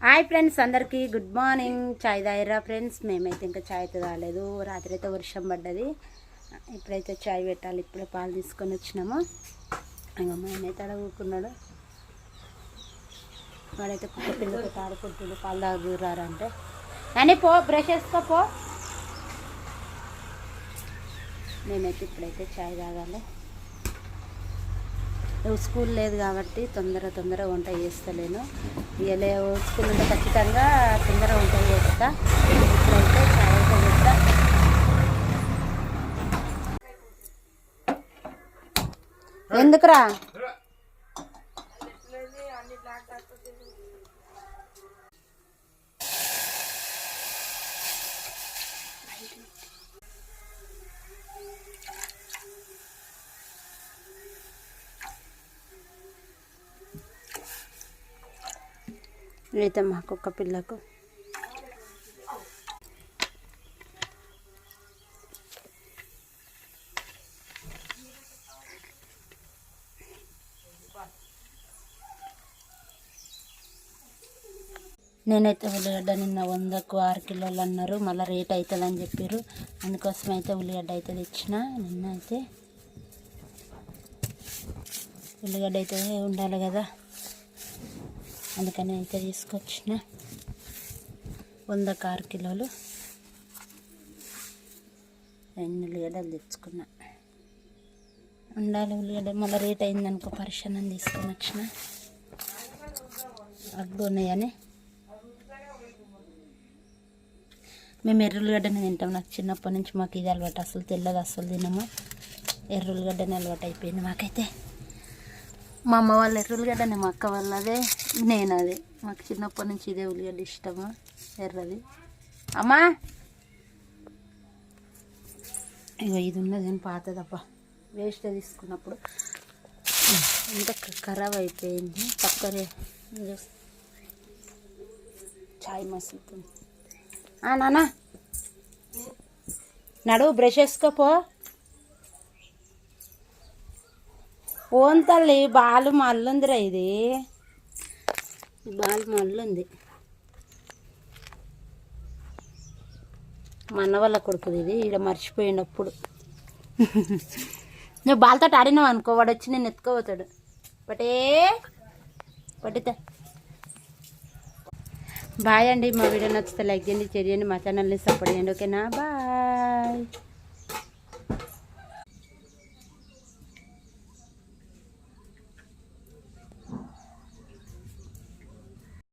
Hi friends, అందరికీ good morning. చాయ్ తాగిరా friends? మేమైతే ఇంకా చాయ్ అయితే తాగలేదు. రాత్రి అయితే వర్షం పడ్డది. ఇప్పుడైతే చాయ్ పెట్టాలి. ఇప్పుడే పాలు తీసుకొని వచ్చినాము. ఇంకా మేమైతే అడుగుకున్నాడు. వాడైతే కుక్క పిల్లలతో ఆడుకుంటుండు. పాలు తాగురారంటే అని పో, బ్రష్ వేసుకోపో. మేమైతే ఇప్పుడైతే చాయ్ తాగాలి. స్కూల్ లేదు కాబట్టి తొందర వంట చేస్తలేను. ఇక స్కూల్ ఉంటే ఖచ్చితంగా తొందర వంట చేస్తా. ఇప్పుడైతే చాయ్ అయితే పెడతా. ఎందుకురా? అయితే మా కుక్క పిల్లకు నేనైతే ఉల్లిగడ్డ నిన్న 100కు 6 కిలోలు అన్నారు. మళ్ళీ రేట్ అవుతుందని చెప్పారు. అందుకోసం అయితే ఉల్లిగడ్డ అయితే తెచ్చిన. నిన్న అయితే ఉల్లిగడ్డ అయితే ఉండాలి కదా, అందుకని అయితే తీసుకొచ్చిన. 100కు 6 కిలోలు 2 ఉల్లిగడ్డలు తెచ్చుకున్నా. ఉండాలి ఉల్లిగడ్డ. మళ్ళీ రేట్ అయిందనుకో పరిశ్రమ తీసుకొని వచ్చిన. అడ్డు ఉన్నాయని మేము ఎర్రుల్లిగడ్డనే తింటాం. నాకు చిన్నప్పటి నుంచి మాకు ఇది అలవాటు. అసలు తెల్లది అసలు తినము. ఎర్రుల్లిగడ్డనే అలవాటు అయిపోయింది మాకైతే. మా అమ్మ వాళ్ళ ఎర్రుల్లిగడ్డనే, మా అక్క వాళ్ళదే, నేను అదే. మాకు చిన్నప్పటి నుంచి ఇదే ఉల్లిగడ్డ ఇష్టము, ఎర్రది. అమ్మా ఇగో ఇది ఉన్నది అని పాతదప్ప, వేస్ట్ తీసుకున్నప్పుడు ఇంకా ఖరాబ్ అయిపోయింది. పక్కనే చాయ్ మసులుతుంది. నాన్న నడువు, బ్రష్ వేసుకోపో. ఓన్ తల్లి బాలు మల్లుందిరా. ఇది బాలు మల్లుంది. మా అన్న వాళ్ళ కొడుకుది ఇది. ఇక్కడ మర్చిపోయినప్పుడు నువ్వు బాలతో ఆడినావు అనుకో, వాడు వచ్చి నేను ఎత్తుకోపోతాడు. పట్టితే బాయ్ అండి. మా వీడియో నచ్చితే లైక్ చేయండి, షేర్ చేయండి, మా ఛానల్ని సపోర్ట్ చేయండి. ఓకేనా? బాయ్.